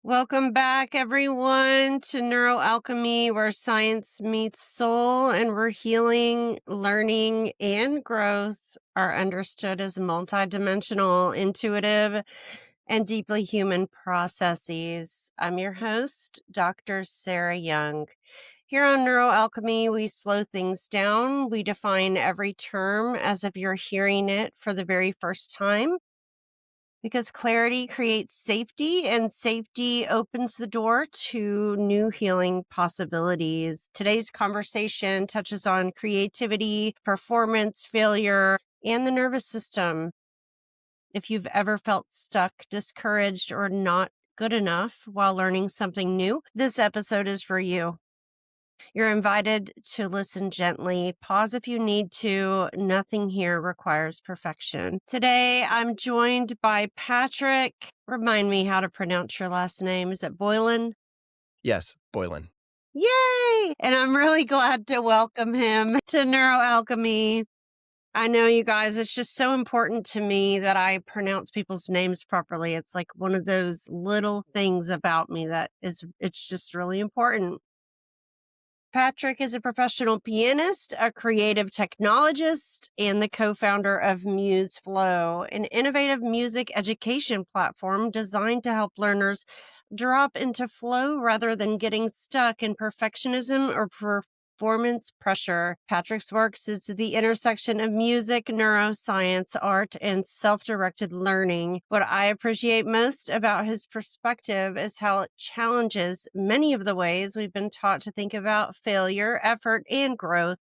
Welcome back, everyone, to Neuroalchemy, where science meets soul and where healing, learning, and growth are understood as multidimensional, intuitive, and deeply human processes. I'm your host, Dr. Sarah Young. Here on Neuroalchemy, we slow things down. We define every term as if you're hearing it for the very first time, because clarity creates safety and safety opens the door to new healing possibilities. Today's conversation touches on creativity, performance, failure, and the nervous system. If you've ever felt stuck, discouraged, or not good enough while learning something new, this episode is for you. You're invited to listen gently. Pause if you need to. Nothing here requires perfection. Today, I'm joined by Patrick. Remind me how to pronounce your last name. Is it Boylan? Yes, Boylan. Yay! And I'm really glad to welcome him to Neuroalchemy. I know, you guys, it's just so important to me that I pronounce people's names properly. It's like one of those little things about me it's just really important. Patrick is a professional pianist, a creative technologist, and the co-founder of MuseFlow, an innovative music education platform designed to help learners drop into flow rather than getting stuck in perfectionism or performance pressure. Patrick's work is the intersection of music, neuroscience, art, and self-directed learning. What I appreciate most about his perspective is how it challenges many of the ways we've been taught to think about failure, effort, and growth.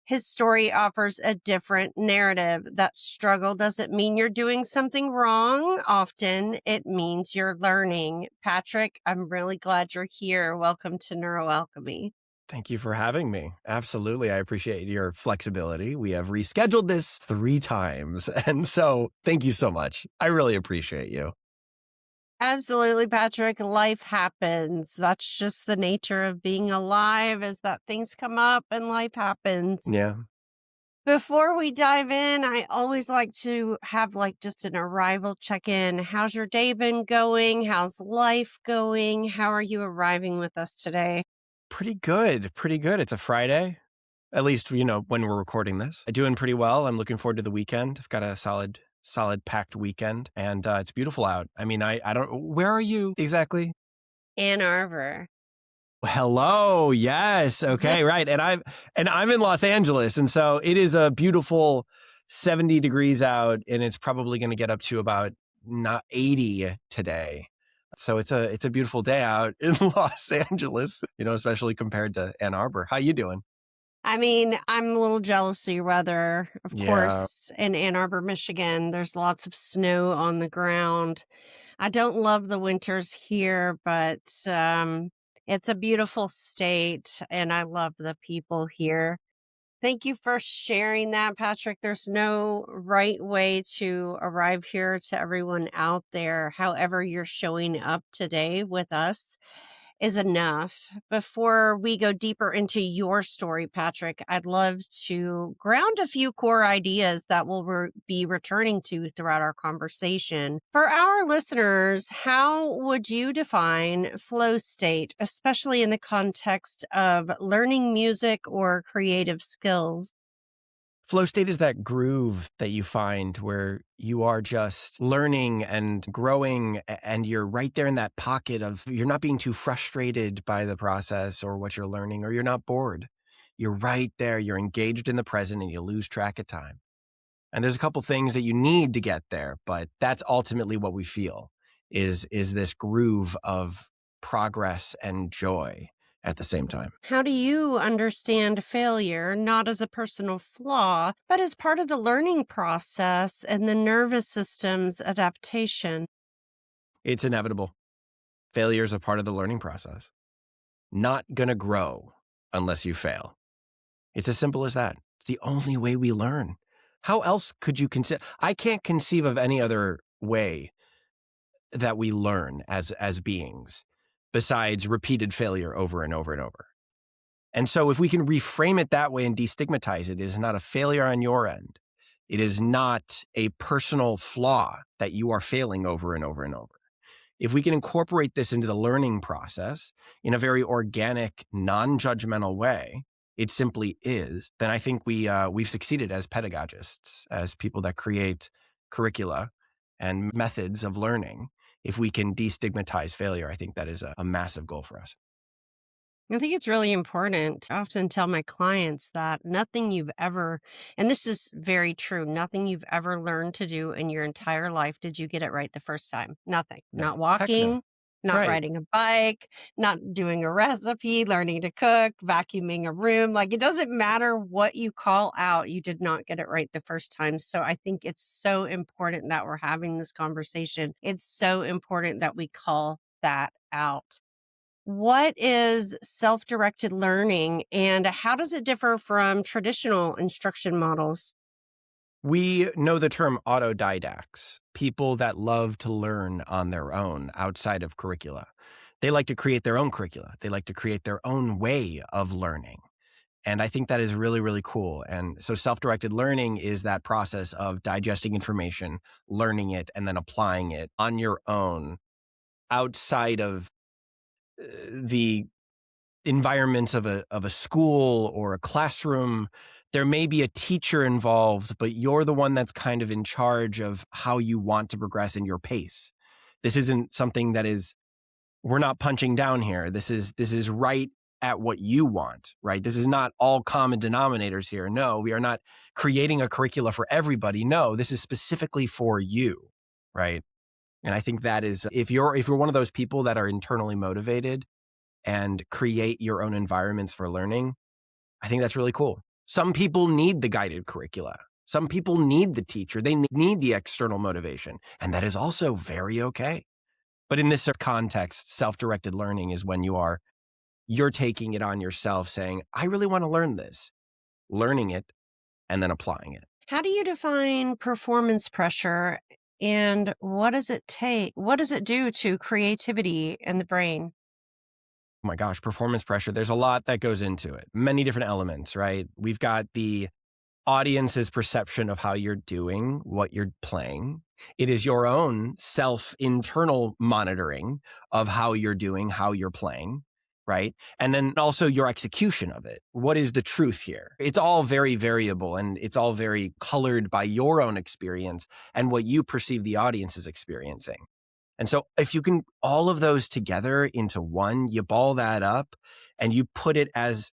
His story offers a different narrative. That struggle doesn't mean you're doing something wrong. Often it means you're learning. Patrick, I'm really glad you're here. Welcome to Neuroalchemy. Thank you for having me. Absolutely. I appreciate your flexibility. We have rescheduled this 3 times. And so thank you so much. I really appreciate you. Absolutely, Patrick. Life happens. That's just the nature of being alive, is that things come up and life happens. Yeah. Before we dive in, I always like to have just an arrival check-in. How's your day been going? How's life going? How are you arriving with us today? Pretty good. Pretty good. It's a Friday, at least, when we're recording this. I'm doing pretty well. I'm looking forward to the weekend. I've got a solid packed weekend, and it's beautiful out. I mean, I don't, where are you exactly? Ann Arbor. Hello. Yes. Okay. Right. And I'm in Los Angeles. And so it is a beautiful 70 degrees out, and it's probably going to get up to about not 80 today. So it's a beautiful day out in Los Angeles, especially compared to Ann Arbor. How you doing? I mean, I'm a little jealous of your weather. Of Yeah. course, in Ann Arbor, Michigan, there's lots of snow on the ground. I don't love the winters here, but it's a beautiful state, and I love the people here. Thank you for sharing that, Patrick. There's no right way to arrive here to everyone out there. However, you're showing up today with us is enough. Before we go deeper into your story, Patrick, I'd love to ground a few core ideas that we'll be returning to throughout our conversation. For our listeners, how would you define flow state, especially in the context of learning music or creative skills? Flow state is that groove that you find where you are just learning and growing, and you're right there in that pocket of, you're not being too frustrated by the process or what you're learning, or you're not bored. You're right there. You're engaged in the present, and you lose track of time. And there's a couple things that you need to get there, but that's ultimately what we feel is this groove of progress and joy at the same time. How do you understand failure, not as a personal flaw, but as part of the learning process and the nervous system's adaptation? It's inevitable. Failure is a part of the learning process. Not gonna grow unless you fail. It's as simple as that. It's the only way we learn. How else could you consider? I can't conceive of any other way that we learn as beings besides repeated failure over and over and over. And so if we can reframe it that way and destigmatize it, it is not a failure on your end. It is not a personal flaw that you are failing over and over and over. If we can incorporate this into the learning process in a very organic, non-judgmental way, it simply is, then I think we've succeeded as pedagogists, as people that create curricula and methods of learning. If we can destigmatize failure, I think that is a massive goal for us. I think it's really important. I often tell my clients that nothing you've ever, and this is very true, nothing you've ever learned to do in your entire life did you get it right the first time. Nothing. No, Not heck no. walking, not Right. riding a bike, not doing a recipe, learning to cook, vacuuming a room. Like, it doesn't matter what you call out, you did not get it right the first time. So I think it's so important that we're having this conversation. It's so important that we call that out. What is self-directed learning and how does it differ from traditional instruction models? We know the term autodidacts, people that love to learn on their own outside of curricula. They like to create their own curricula. They like to create their own way of learning. And I think that is really, really cool. And so self-directed learning is that process of digesting information, learning it, and then applying it on your own outside of the environments of a school or a classroom. There may be a teacher involved, but you're the one that's kind of in charge of how you want to progress in your pace. This isn't something that is, we're not punching down here. This is right at what you want, right? This is not all common denominators here. No, we are not creating a curricula for everybody. No, this is specifically for you, right? And I think that is, if you're one of those people that are internally motivated and create your own environments for learning, I think that's really cool. Some people need the guided curricula. Some people need the teacher. They need the external motivation. And that is also very okay. But in this context, self-directed learning is when you're taking it on yourself saying, I really want to learn this, learning it, and then applying it. How do you define performance pressure and what does it take? What does it do to creativity in the brain? Oh my gosh, performance pressure. There's a lot that goes into it. Many different elements, right? We've got the audience's perception of how you're doing, what you're playing. It is your own self-internal monitoring of how you're doing, how you're playing, right? And then also your execution of it. What is the truth here? It's all very variable and it's all very colored by your own experience and what you perceive the audience is experiencing. And so if you can all of those together into one, you ball that up and you put it as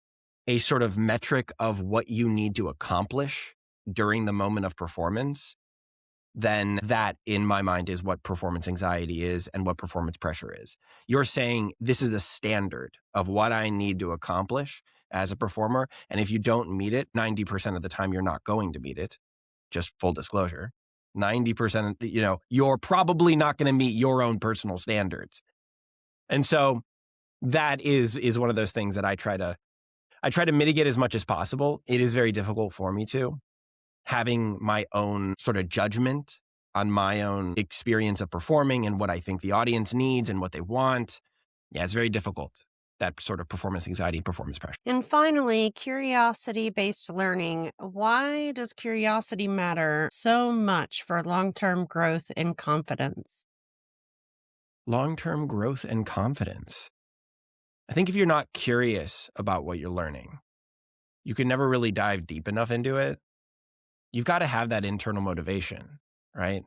a sort of metric of what you need to accomplish during the moment of performance, then that, in my mind, is what performance anxiety is and what performance pressure is. You're saying this is a standard of what I need to accomplish as a performer. And if you don't meet it, 90% of the time, you're not going to meet it. Just full disclosure. 90%, you're probably not going to meet your own personal standards. And so that is one of those things that I try to mitigate as much as possible. It is very difficult for me to. Having my own sort of judgment on my own experience of performing and what I think the audience needs and what they want. Yeah, it's very difficult. That sort of performance anxiety and performance pressure. And finally, curiosity-based learning. Why does curiosity matter so much for long-term growth and confidence? Long-term growth and confidence. I think if you're not curious about what you're learning, you can never really dive deep enough into it. You've got to have that internal motivation, right?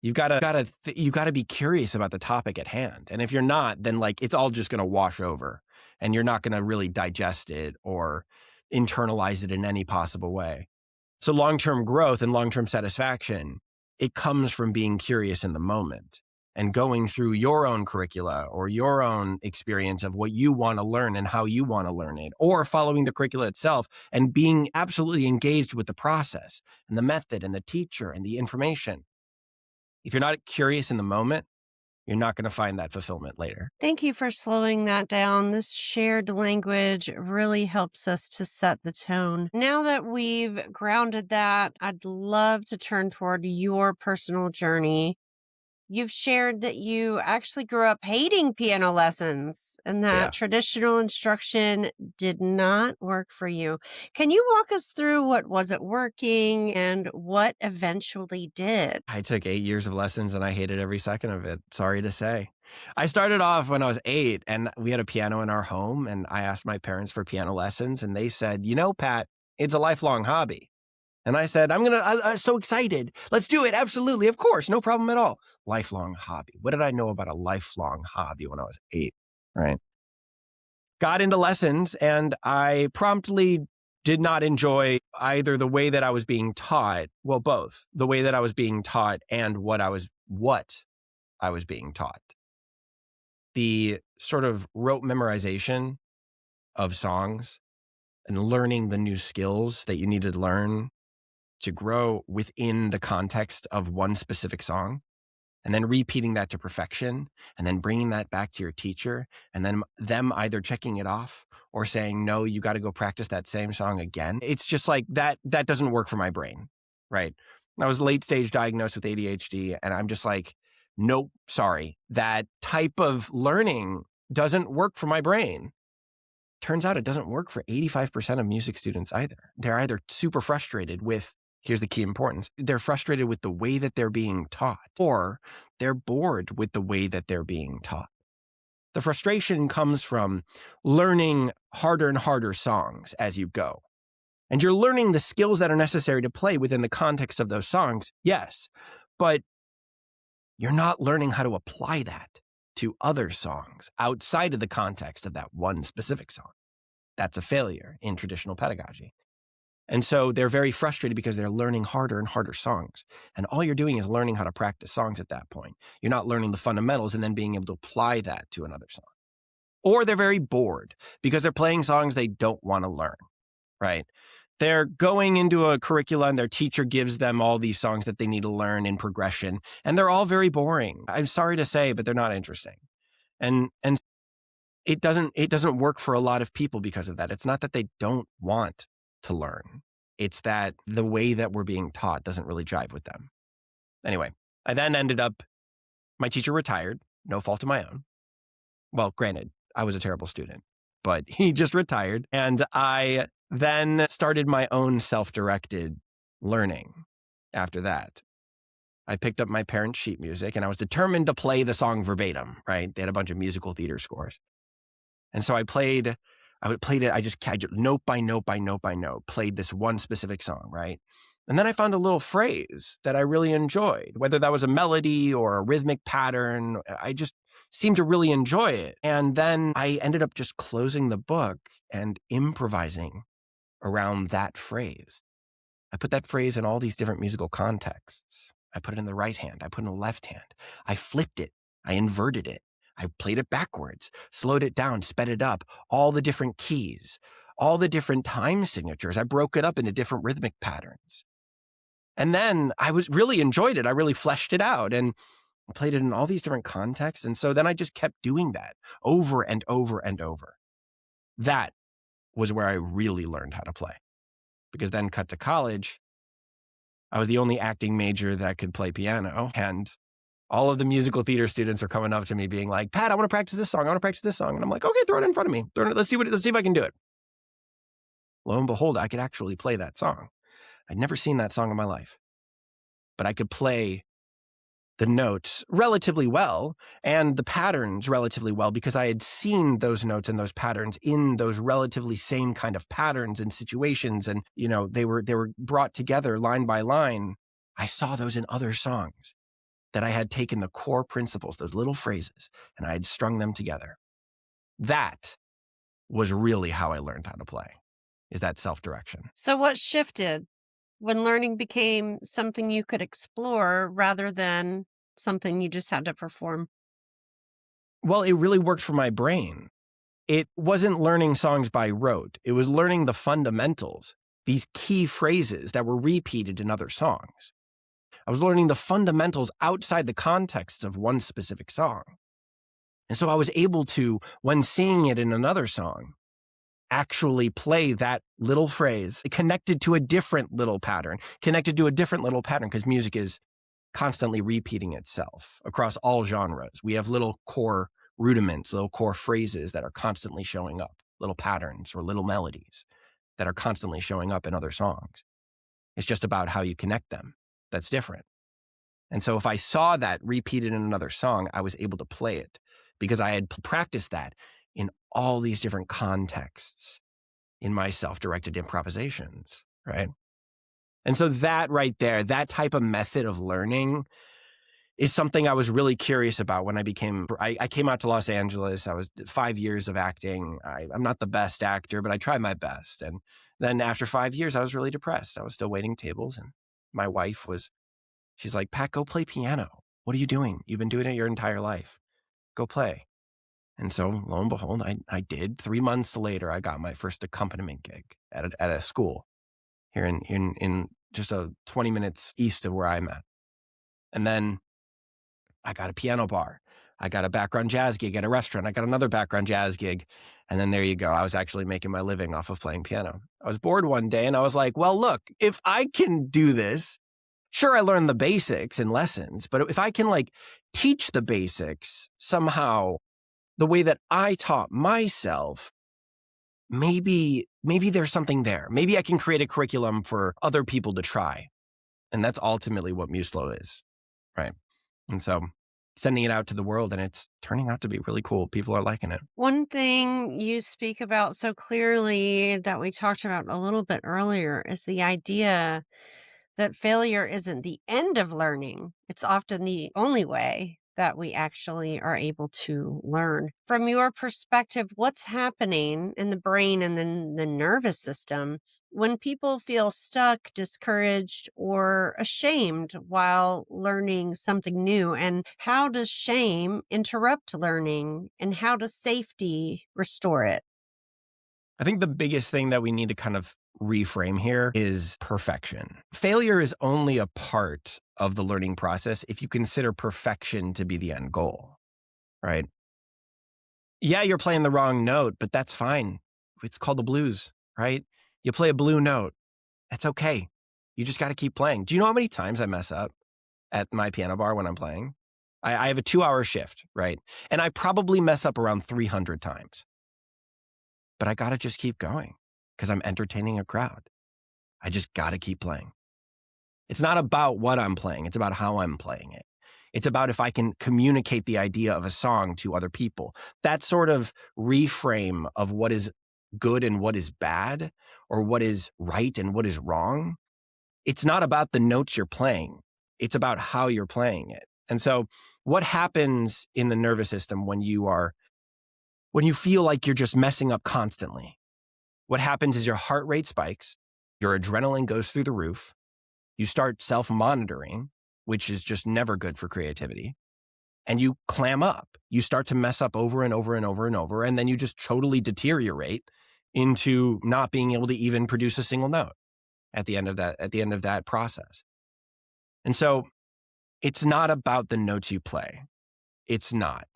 You've got to be curious about the topic at hand. And if you're not, then like it's all just going to wash over and you're not going to really digest it or internalize it in any possible way. So long-term growth and long-term satisfaction, it comes from being curious in the moment and going through your own curricula or your own experience of what you want to learn and how you want to learn it, or following the curricula itself and being absolutely engaged with the process and the method and the teacher and the information. If you're not curious in the moment, you're not going to find that fulfillment later. Thank you for slowing that down. This shared language really helps us to set the tone. Now that we've grounded that, I'd love to turn toward your personal journey. You've shared that you actually grew up hating piano lessons and Yeah. that traditional instruction did not work for you. Can you walk us through what wasn't working and what eventually did? I took 8 years of lessons and I hated every second of it. Sorry to say. I started off when I was 8 and we had a piano in our home and I asked my parents for piano lessons and they said, Pat, it's a lifelong hobby. And I said, I'm so excited. Let's do it. Absolutely. Of course. No problem at all. Lifelong hobby. What did I know about a lifelong hobby when I was 8? Right. Got into lessons and I promptly did not enjoy either the way that I was being taught. Well, both the way that I was being taught and what I was being taught. The sort of rote memorization of songs and learning the new skills that you need to learn to grow within the context of one specific song, and then repeating that to perfection, and then bringing that back to your teacher, and then them either checking it off or saying, no, you got to go practice that same song again. It's just like that doesn't work for my brain, right? I was late stage diagnosed with ADHD, and I'm just like, nope, sorry. That type of learning doesn't work for my brain. Turns out it doesn't work for 85% of music students either. They're either super frustrated with, here's the key importance, they're frustrated with the way that they're being taught, or they're bored with the way that they're being taught. The frustration comes from learning harder and harder songs as you go. And you're learning the skills that are necessary to play within the context of those songs, yes, but you're not learning how to apply that to other songs outside of the context of that one specific song. That's a failure in traditional pedagogy. And so they're very frustrated because they're learning harder and harder songs. And all you're doing is learning how to practice songs at that point. You're not learning the fundamentals and then being able to apply that to another song. Or they're very bored because they're playing songs they don't want to learn, right? They're going into a curricula and their teacher gives them all these songs that they need to learn in progression. And they're all very boring. I'm sorry to say, but they're not interesting. And it doesn't work for a lot of people because of that. It's not that they don't want to learn. It's that the way that we're being taught doesn't really jive with them. Anyway, I then ended up, my teacher retired, no fault of my own. Well, granted, I was a terrible student, but he just retired. And I then started my own self-directed learning after that. I picked up my parents' sheet music and I was determined to play the song verbatim, right? They had a bunch of musical theater scores. And so I played it. I just note by note by note by note, played this one specific song, right? And then I found a little phrase that I really enjoyed, whether that was a melody or a rhythmic pattern. I just seemed to really enjoy it. And then I ended up just closing the book and improvising around that phrase. I put that phrase in all these different musical contexts. I put it in the right hand. I put it in the left hand. I flipped it. I inverted it. I played it backwards, slowed it down, sped it up, all the different keys, all the different time signatures. I broke it up into different rhythmic patterns. And then I really enjoyed it. I really fleshed it out and played it in all these different contexts. And so then I just kept doing that over and over and over. That was where I really learned how to play. Because then cut to college, I was the only acting major that could play piano. And all of the musical theater students are coming up to me being like, Pat, I want to practice this song. I want to practice this song. And I'm like, okay, throw it in front of me. Let's see if I can do it. Lo and behold, I could actually play that song. I'd never seen that song in my life, but I could play the notes relatively well and the patterns relatively well because I had seen those notes and those patterns in those relatively same kind of patterns and situations. And, they were brought together line by line. I saw those in other songs that I had taken the core principles, those little phrases, and I had strung them together. That was really how I learned how to play, is that self-direction. So what shifted when learning became something you could explore rather than something you just had to perform? Well, it really worked for my brain. It wasn't learning songs by rote. It was learning the fundamentals, these key phrases that were repeated in other songs. I was learning the fundamentals outside the context of one specific song. And so I was able to, when singing it in another song, actually play that little phrase connected to a different little pattern, because music is constantly repeating itself across all genres. We have little core rudiments, little core phrases that are constantly showing up, little patterns or little melodies that are constantly showing up in other songs. It's just about how you connect them that's different. And so if I saw that repeated in another song, I was able to play it because I had practiced that in all these different contexts in my self-directed improvisations, right? And so that right there, that type of method of learning is something I was really curious about when I came out to Los Angeles. I was 5 years of acting. I'm not the best actor, but I tried my best. And then after 5 years, I was really depressed. I was still waiting tables. And my wife she's like, Pat, go play piano. What are you doing? You've been doing it your entire life. Go play. And so lo and behold, I did. 3 months later, I got my first accompaniment gig at a school here in just 20 minutes east of where I'm at. And then I got a piano bar. I got a background jazz gig at a restaurant. I got another background jazz gig. And then there you go. I was actually making my living off of playing piano. I was bored one day and I was like, well, look, if I can do this, sure, I learned the basics in lessons, but if I can teach the basics somehow the way that I taught myself, maybe there's something there. Maybe I can create a curriculum for other people to try. And that's ultimately what MuseFlow is, right? And so sending it out to the world, and it's turning out to be really cool. People are liking it. One thing you speak about so clearly that we talked about a little bit earlier is the idea that failure isn't the end of learning. It's often the only way that we actually are able to learn. From your perspective, what's happening in the brain and then the nervous system when people feel stuck, discouraged, or ashamed while learning something new? And how does shame interrupt learning? And how does safety restore it? I think the biggest thing that we need to kind of reframe here is perfection. Failure is only a part of the learning process if you consider perfection to be the end goal, right? Yeah, you're playing the wrong note, but that's fine. It's called the blues, right? You play a blue note. That's okay. You just got to keep playing. Do you know how many times I mess up at my piano bar when I'm playing? I have a 2-hour shift, right? And I probably mess up around 300 times. But I got to just keep going because I'm entertaining a crowd. I just got to keep playing. It's not about what I'm playing. It's about how I'm playing it. It's about if I can communicate the idea of a song to other people. That sort of reframe of what is good and what is bad, or what is right and what is wrong. It's not about the notes you're playing. It's about how you're playing it. And so what happens in the nervous system when you feel like you're just messing up constantly? What happens is your heart rate spikes, your adrenaline goes through the roof, you start self-monitoring, which is just never good for creativity, and you clam up. You start to mess up over and over and over and over, and then you just totally deteriorate into not being able to even produce a single note at the end of that process. And so it's not about the notes you play. It's not.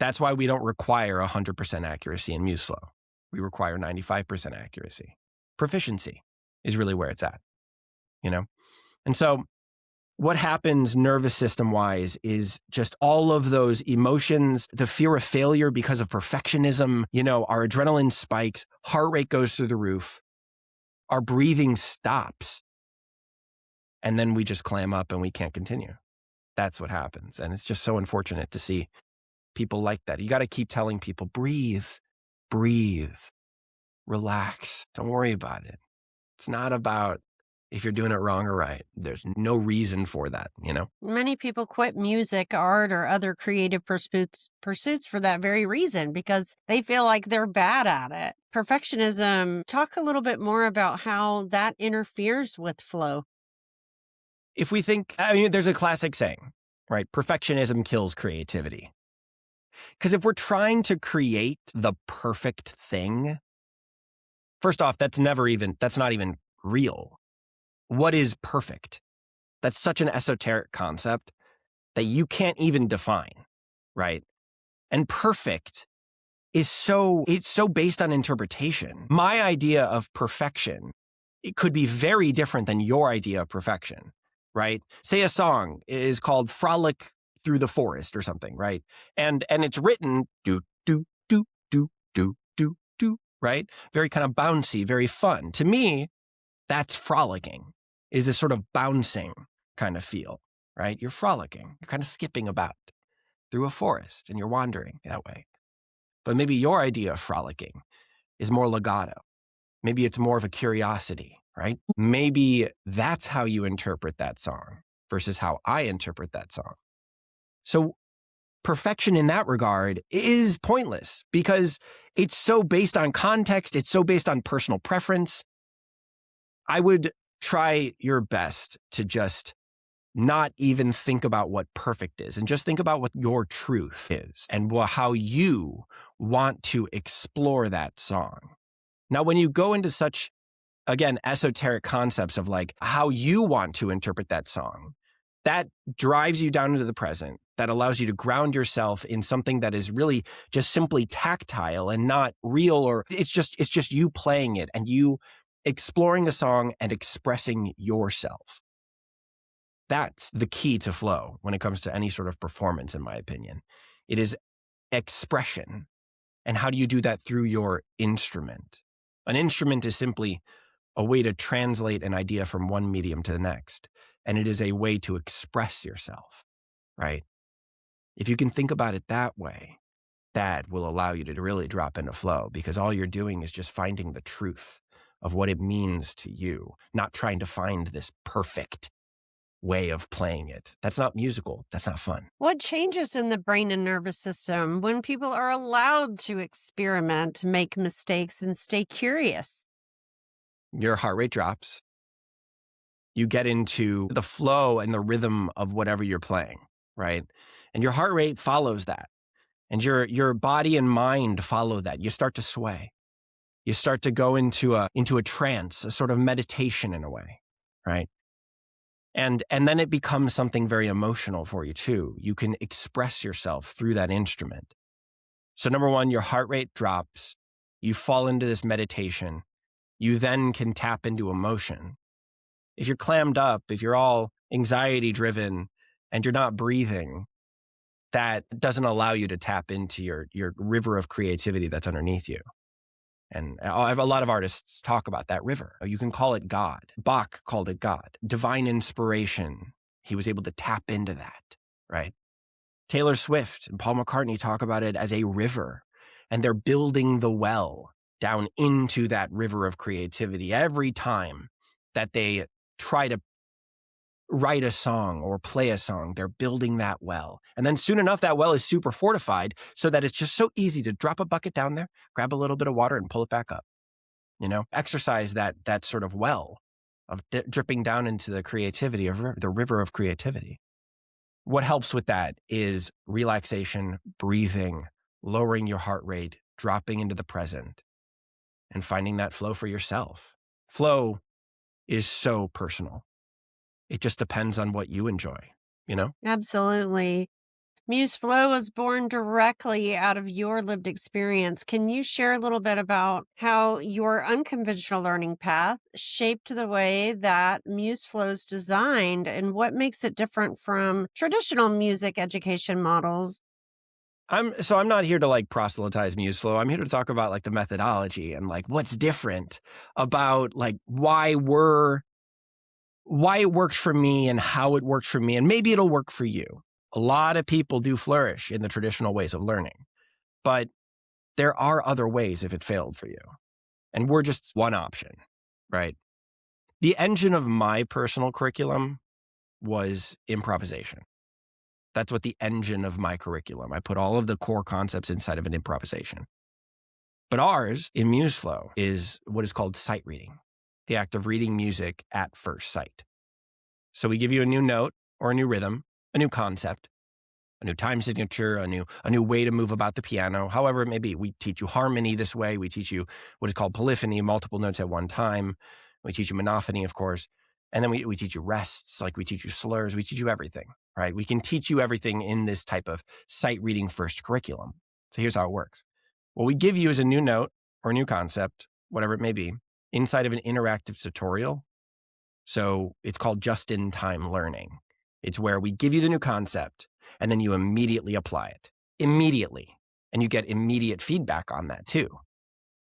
That's why we don't require 100% accuracy in MuseFlow. We require 95% accuracy. Proficiency is really where it's at, you know? And so what happens nervous system wise is just all of those emotions, the fear of failure because of perfectionism, our adrenaline spikes, heart rate goes through the roof, our breathing stops, and then we just clam up and we can't continue. That's what happens. And it's just so unfortunate to see people like that. You got to keep telling people, breathe, relax. Don't worry about it. It's not about if you're doing it wrong or right. There's no reason for that, Many people quit music, art, or other creative pursuits for that very reason, because they feel like they're bad at it. Perfectionism, talk a little bit more about how that interferes with flow. If we think, there's a classic saying, right? Perfectionism kills creativity. Because if we're trying to create the perfect thing, first off, that's not even real. What is perfect? That's such an esoteric concept that you can't even define, right? And perfect it's so based on interpretation. My idea of perfection, it could be very different than your idea of perfection. right? Say a song is called Frolic Through the Forest or something, right? And it's written do, do, do, do, do, do, do, right? Very kind of bouncy, very fun. To me, that's frolicking, is this sort of bouncing kind of feel, right? You're frolicking. You're kind of skipping about through a forest and you're wandering that way. But maybe your idea of frolicking is more legato. Maybe it's more of a curiosity, right? Maybe that's how you interpret that song versus how I interpret that song. So perfection in that regard is pointless because it's so based on context. It's so based on personal preference. I would try your best to just not even think about what perfect is and just think about what your truth is and how you want to explore that song. Now, when you go into such, again, esoteric concepts of like how you want to interpret that song, that drives you down into the present. That allows you to ground yourself in something that is really just simply tactile and not real, or it's just you playing it and you exploring the song and expressing yourself. That's the key to flow when it comes to any sort of performance, in my opinion. It is expression. And how do you do that? Through your instrument. An instrument is simply a way to translate an idea from one medium to the next. And it is a way to express yourself, right? If you can think about it that way, that will allow you to really drop into flow because all you're doing is just finding the truth of what it means to you, not trying to find this perfect way of playing it. That's not musical. That's not fun. What changes in the brain and nervous system when people are allowed to experiment, make mistakes, and stay curious? Your heart rate drops. You get into the flow and the rhythm of whatever you're playing, right? And your heart rate follows that. And your body and mind follow that. You start to sway. You start to go into a trance, a sort of meditation in a way, right? And then it becomes something very emotional for you too. You can express yourself through that instrument. So number one, your heart rate drops. You fall into this meditation. You then can tap into emotion. If you're clammed up, if you're all anxiety driven and you're not breathing, that doesn't allow you to tap into your river of creativity that's underneath you. And a lot of artists talk about that river. You can call it God. Bach called it God. Divine inspiration. He was able to tap into that, right? Taylor Swift and Paul McCartney talk about it as a river, and they're building the well down into that river of creativity every time that they try to write a song or play a song. They're building that well. And then soon enough, that well is super fortified so that it's just so easy to drop a bucket down there, grab a little bit of water and pull it back up. Exercise that sort of well of dripping down into the creativity of the river of creativity. What helps with that is relaxation, breathing, lowering your heart rate, dropping into the present, and finding that flow for yourself. Flow is so personal. It just depends on what you enjoy, Absolutely. MuseFlow was born directly out of your lived experience. Can you share a little bit about how your unconventional learning path shaped the way that MuseFlow is designed and what makes it different from traditional music education models? I'm not here to like proselytize MuseFlow. I'm here to talk about like the methodology and like what's different about like why it worked for me and how it worked for me, and maybe it'll work for you. A lot of people do flourish in the traditional ways of learning, but there are other ways if it failed for you. And we're just one option, right? The engine of my personal curriculum was improvisation. That's what the engine of my curriculum. I put all of the core concepts inside of an improvisation. But ours in MuseFlow is what is called sight reading, the act of reading music at first sight. So we give you a new note or a new rhythm, a new concept, a new time signature, a new way to move about the piano, however it may be. We teach you harmony this way. We teach you what is called polyphony, multiple notes at one time. We teach you monophony, of course. And then we teach you rests, like we teach you slurs. We teach you everything, right? We can teach you everything in this type of sight reading first curriculum. So here's how it works. What we give you is a new note or a new concept, whatever it may be, inside of an interactive tutorial. So it's called just-in-time learning. It's where we give you the new concept and then you immediately apply it. Immediately. And you get immediate feedback on that too.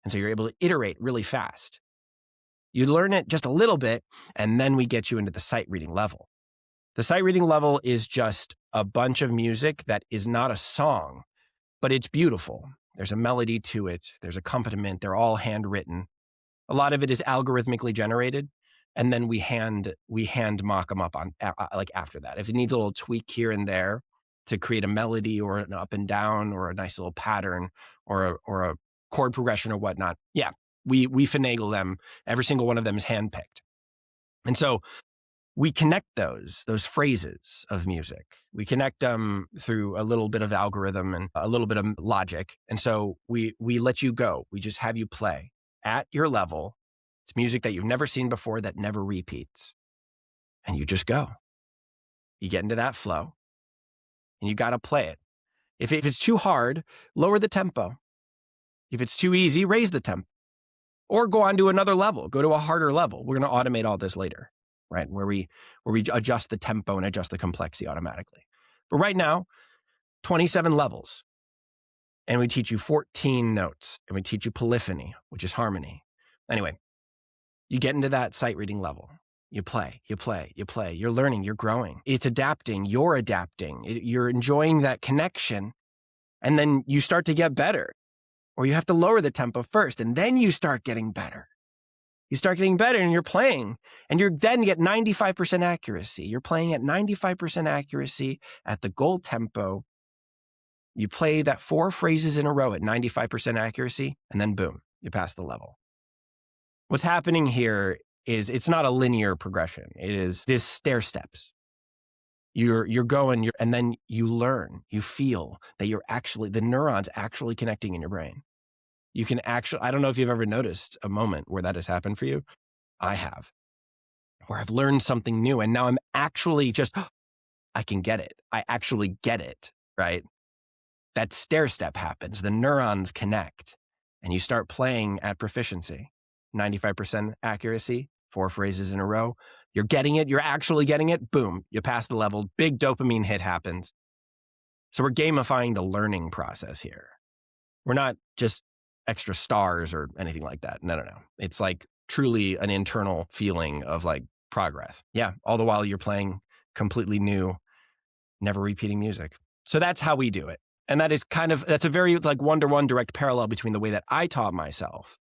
And so you're able to iterate really fast. You learn it just a little bit, and then we get you into the sight reading level. The sight reading level is just a bunch of music that is not a song, but it's beautiful. There's a melody to it. There's accompaniment. They're all handwritten. A lot of it is algorithmically generated, and then we hand mock them up on like after that. If it needs a little tweak here and there to create a melody or an up and down or a nice little pattern or a chord progression or whatnot, yeah, we finagle them. Every single one of them is handpicked. And so we connect those phrases of music. We connect them through a little bit of algorithm and a little bit of logic. And so we let you go. We just have you play at your level. It's music that you've never seen before that never repeats. And you just go. You get into that flow and you got to play it. If it's too hard, lower the tempo. If it's too easy, raise the tempo. Or go on to another level, go to a harder level. We're going to automate all this later, right? Where we adjust the tempo and adjust the complexity automatically. But right now, 27 levels. And we teach you 14 notes. And we teach you polyphony, which is harmony. Anyway, you get into that sight reading level. You play. You're learning, you're growing. It's adapting, you're adapting. You're enjoying that connection. And then you start to get better. Or you have to lower the tempo first, and then you start getting better. You start getting better, and you're playing, and you're then get 95% accuracy. You're playing at 95% accuracy at the goal tempo. You play that 4 phrases in a row at 95% accuracy, and then boom, you pass the level. What's happening here is it's not a linear progression. It is stair steps. You're going, and then you learn, you feel that the neurons actually connecting in your brain. You can actually, I don't know if you've ever noticed a moment where that has happened for you. I have, where I've learned something new and now I'm actually I can get it. I actually get it, right? That stair step happens. The neurons connect and you start playing at proficiency. 95% accuracy, 4 phrases in a row. You're getting it. You're actually getting it. Boom, you pass the level. Big dopamine hit happens. So we're gamifying the learning process here. We're not just extra stars or anything like that. No. It's like truly an internal feeling of like progress. Yeah. All the while you're playing completely new, never repeating music. So that's how we do it. And that's a very like one-to-one direct parallel between the way that I taught myself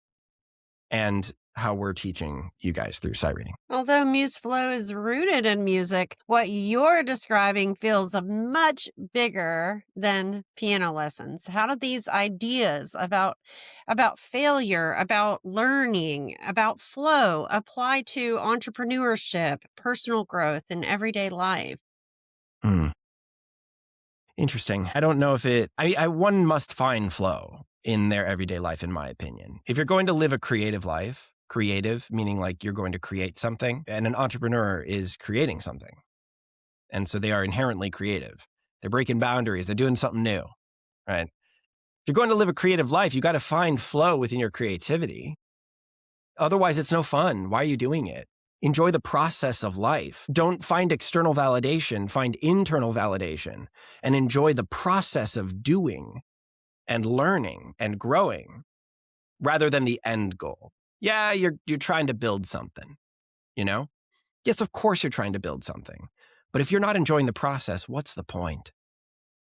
and how we're teaching you guys through sight reading. Although MuseFlow is rooted in music, what you're describing feels much bigger than piano lessons. How do these ideas about failure, about learning, about flow apply to entrepreneurship, personal growth, and everyday life? Interesting. I don't know if one must find flow in their everyday life, in my opinion. If you're going to live a creative life, creative, meaning like you're going to create something, and an entrepreneur is creating something. And so they are inherently creative. They're breaking boundaries. They're doing something new, right? If you're going to live a creative life, you got to find flow within your creativity. Otherwise, it's no fun. Why are you doing it? Enjoy the process of life. Don't find external validation, find internal validation, and enjoy the process of doing and learning and growing rather than the end goal. Yeah, you're trying to build something, you know? Yes, of course you're trying to build something. But if you're not enjoying the process, what's the point?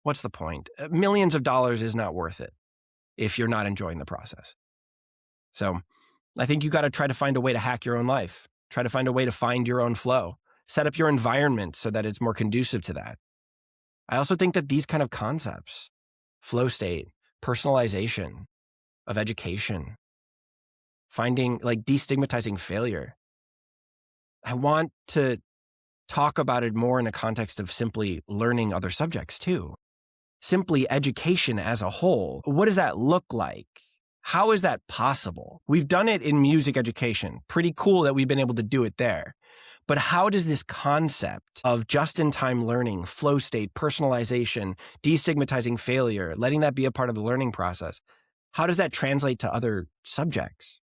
What's the point? Millions of dollars is not worth it if you're not enjoying the process. So I think you got to try to find a way to hack your own life. Try to find a way to find your own flow. Set up your environment so that it's more conducive to that. I also think that these kind of concepts, flow state, personalization of education, finding like destigmatizing failure. I want to talk about it more in a context of simply learning other subjects too. Simply education as a whole. What does that look like? How is that possible? We've done it in music education. Pretty cool that we've been able to do it there. But how does this concept of just-in-time learning, flow state, personalization, destigmatizing failure, letting that be a part of the learning process, how does that translate to other subjects?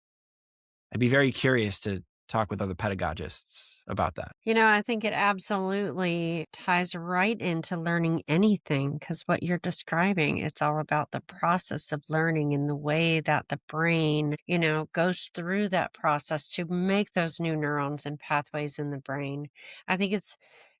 I'd be very curious to talk with other pedagogists about that. I think it absolutely ties right into learning anything because what you're describing, it's all about the process of learning and the way that the brain, goes through that process to make those new neurons and pathways in the brain. I think it's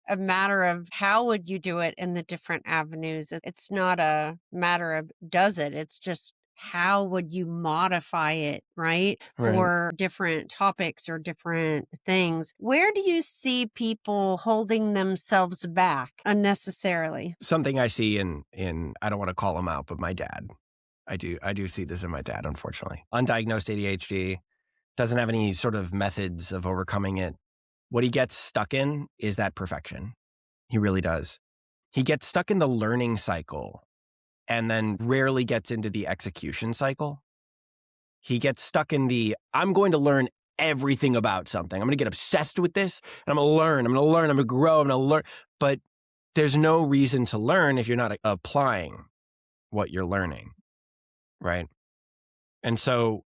a matter of how would you do it in the different avenues. It's not a matter of does it, it's just how would you modify it, right? Right. For different topics or different things. Where do you see people holding themselves back unnecessarily? Something I see in I don't want to call him out, but my dad. I do see this in my dad, unfortunately. Undiagnosed ADHD, doesn't have any sort of methods of overcoming it. What he gets stuck in is that perfection. He really does. He gets stuck in the learning cycle and then rarely gets into the execution cycle. He gets stuck in the, I'm going to learn everything about something. I'm going to get obsessed with this and I'm going to learn, I'm going to grow, I'm going to learn. But there's no reason to learn if you're not applying what you're learning, right? And so,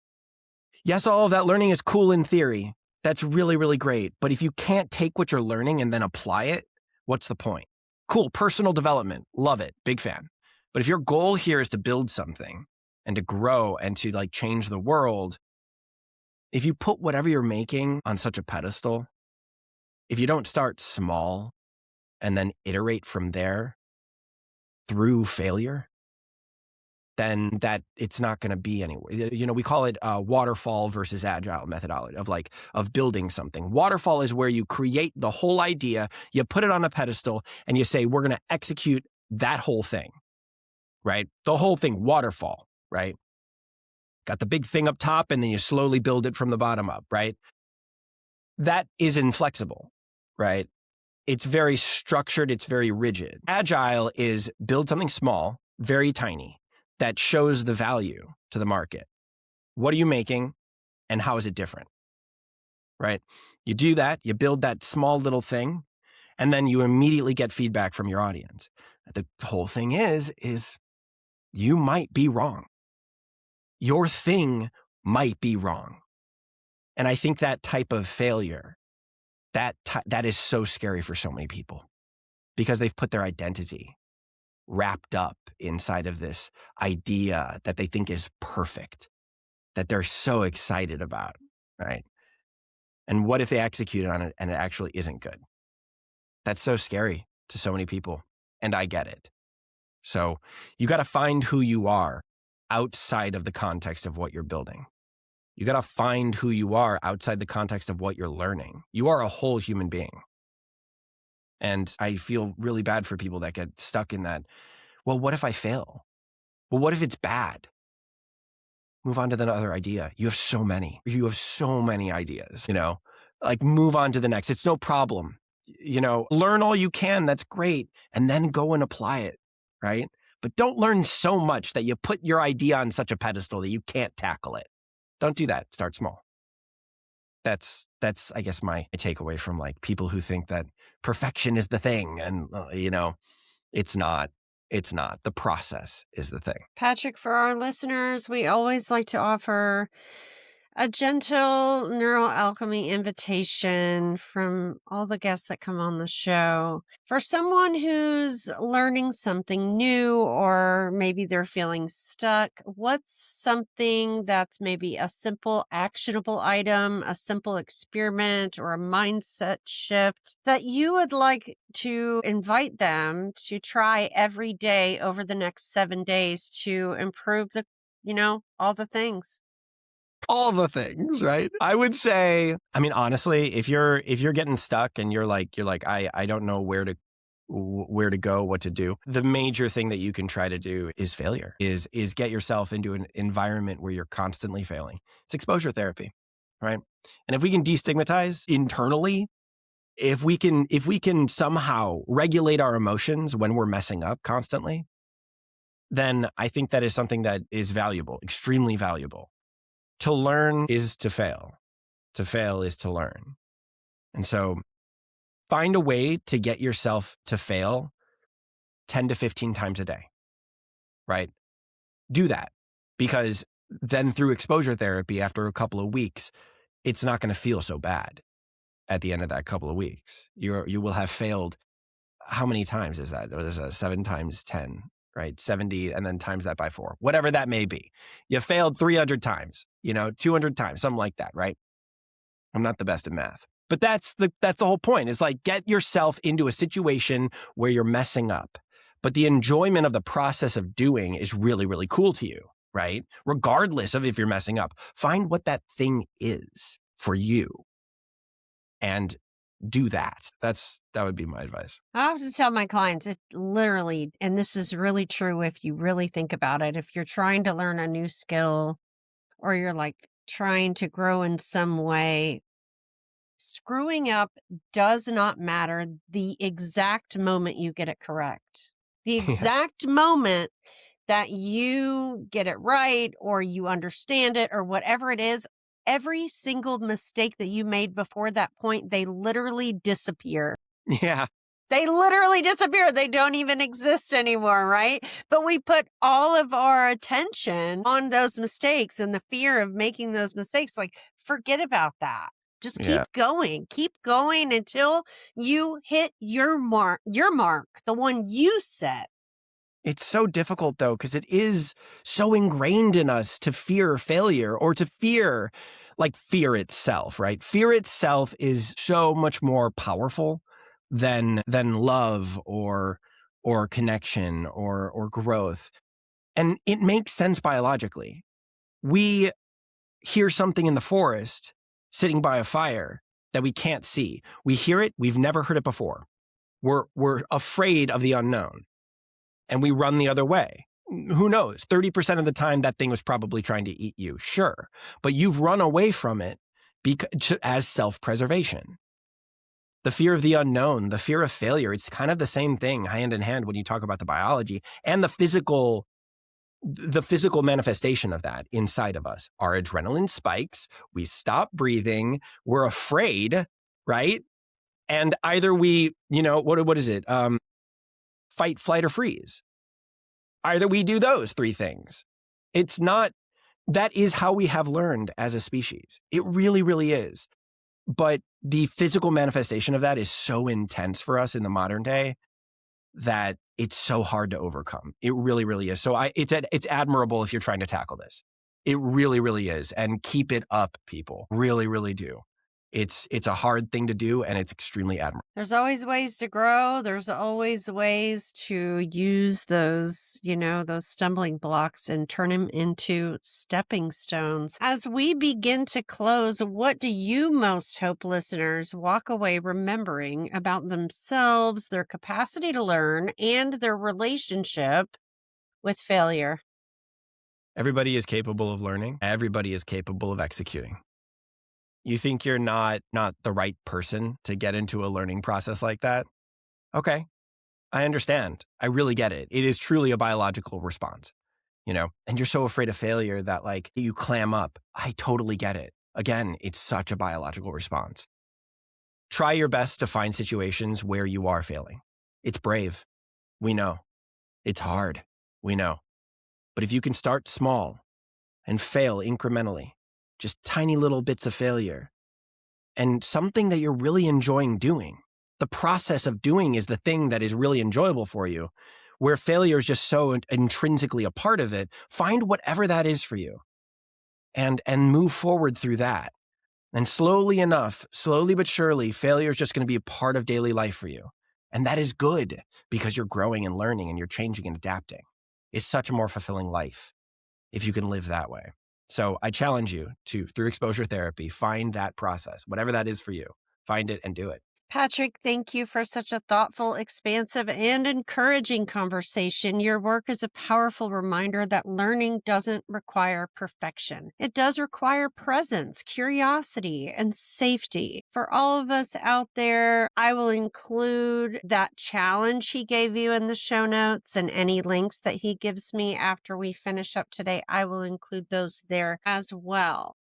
yes, all of that learning is cool in theory. That's really, really great. But if you can't take what you're learning and then apply it, what's the point? Cool, personal development, love it, big fan. But if your goal here is to build something and to grow and to like change the world, if you put whatever you're making on such a pedestal, if you don't start small and then iterate from there through failure, then that it's not going to be anywhere. We call it waterfall versus agile methodology of building something. Waterfall is where you create the whole idea, you put it on a pedestal and you say, we're going to execute that whole thing, right? The whole thing, waterfall, right? Got the big thing up top and then you slowly build it from the bottom up, right? That is inflexible, right? It's very structured. It's very rigid. Agile is build something small, very tiny, that shows the value to the market. What are you making and how is it different, right? You do that, you build that small little thing, and then you immediately get feedback from your audience. The whole thing is you might be wrong. Your thing might be wrong. And I think that type of failure, that is so scary for so many people because they've put their identity wrapped up inside of this idea that they think is perfect, that they're so excited about, right? And what if they execute on it and it actually isn't good? That's so scary to so many people, and I get it. So you got to find who you are outside of the context of what you're building. You got to find who you are outside the context of what you're learning. You are a whole human being. And I feel really bad for people that get stuck in that. Well, what if I fail? Well, what if it's bad? Move on to the other idea. You have so many. You have so many ideas, like move on to the next. It's no problem. Learn all you can. That's great. And then go and apply it, right? But don't learn so much that you put your idea on such a pedestal that you can't tackle it. Don't do that. Start small. That's I guess my takeaway from like people who think that perfection is the thing. And, it's not. It's not. The process is the thing. Patrick, for our listeners, we always like to offer a gentle neuroalchemy invitation from all the guests that come on the show. For someone who's learning something new, or maybe they're feeling stuck, what's something that's maybe a simple actionable item, a simple experiment, or a mindset shift that you would like to invite them to try every day over the next 7 days to improve all the things? All the things, right? I would say, honestly, if you're getting stuck and you're like, I don't know where to go, what to do. The major thing that you can try to do is failure, is get yourself into an environment where you're constantly failing. It's exposure therapy, right? And if we can destigmatize internally, if we can somehow regulate our emotions when we're messing up constantly, then I think that is something that is valuable, extremely valuable. To learn is to fail. To fail is to learn. And so find a way to get yourself to fail 10 to 15 times a day, right? Do that, because then through exposure therapy, after a couple of weeks, it's not going to feel so bad at the end of that couple of weeks. You will have failed. How many times is that? What is that? 7 times 10, right? 70, and then times that by 4, whatever that may be. You failed 300 times, 200 times, something like that, right? I'm not the best at math, but that's the whole point, is like, get yourself into a situation where you're messing up, but the enjoyment of the process of doing is really, really cool to you, right? Regardless of if you're messing up, find what that thing is for you and do that. That would be my advice. I have to tell my clients, it literally, and this is really true if you really think about it, if you're trying to learn a new skill or you're like trying to grow in some way, screwing up does not matter the exact moment you get it correct. The Yeah. exact moment that you get it right or you understand it or whatever it is, every single mistake that you made before that point, they literally disappear. Yeah. They literally disappear. They don't even exist anymore, right? But we put all of our attention on those mistakes and the fear of making those mistakes. Like, forget about that. Just keep going until you hit your mark, the one you set. It's so difficult, though, because it is so ingrained in us to fear failure, or to fear itself, right? Fear itself is so much more powerful than love or connection or growth. And it makes sense biologically. We hear something in the forest sitting by a fire that we can't see. We hear it, we've never heard it before. We're afraid of the unknown, and we run the other way. Who knows? 30% of the time, that thing was probably trying to eat you. Sure. But you've run away from it as self-preservation. The fear of the unknown, the fear of failure, it's kind of the same thing, hand in hand, when you talk about the biology and the physical manifestation of that inside of us. Our adrenaline spikes, we stop breathing, we're afraid, right? And either we, what is it? Fight, flight, or freeze. Either we do those 3 things. That is how we have learned as a species. It really, really is. But the physical manifestation of that is so intense for us in the modern day that it's so hard to overcome. It really, really is. So it's admirable if you're trying to tackle this. It really, really is. And keep it up, people. Really, really do. It's a hard thing to do, and it's extremely admirable. There's always ways to grow. There's always ways to use those, those stumbling blocks and turn them into stepping stones. As we begin to close, what do you most hope listeners walk away remembering about themselves, their capacity to learn, and their relationship with failure? Everybody is capable of learning. Everybody is capable of executing. You think you're not the right person to get into a learning process like that? Okay, I understand. I really get it. It is truly a biological response, and you're so afraid of failure that you clam up. I totally get it. Again, it's such a biological response. Try your best to find situations where you are failing. It's brave. We know. It's hard. We know. But if you can start small and fail incrementally, just tiny little bits of failure, and something that you're really enjoying doing. The process of doing is the thing that is really enjoyable for you, where failure is just so intrinsically a part of it. Find whatever that is for you and move forward through that. And slowly but surely, failure is just going to be a part of daily life for you. And that is good, because you're growing and learning and you're changing and adapting. It's such a more fulfilling life if you can live that way. So I challenge you to, through exposure therapy, find that process, whatever that is for you. Find it and do it. Patrick, thank you for such a thoughtful, expansive, and encouraging conversation. Your work is a powerful reminder that learning doesn't require perfection. It does require presence, curiosity, and safety. For all of us out there, I will include that challenge he gave you in the show notes, and any links that he gives me after we finish up today, I will include those there as well.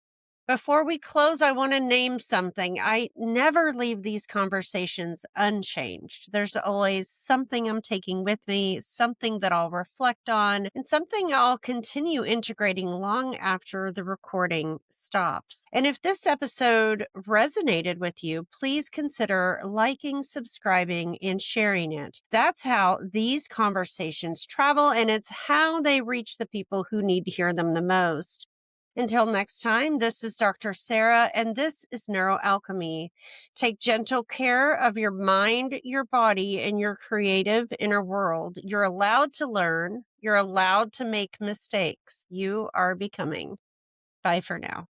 Before we close, I want to name something. I never leave these conversations unchanged. There's always something I'm taking with me, something that I'll reflect on, and something I'll continue integrating long after the recording stops. And if this episode resonated with you, please consider liking, subscribing, and sharing it. That's how these conversations travel, and it's how they reach the people who need to hear them the most. Until next time, this is Dr. Sarah, and this is Neuroalchemy. Take gentle care of your mind, your body, and your creative inner world. You're allowed to learn. You're allowed to make mistakes. You are becoming. Bye for now.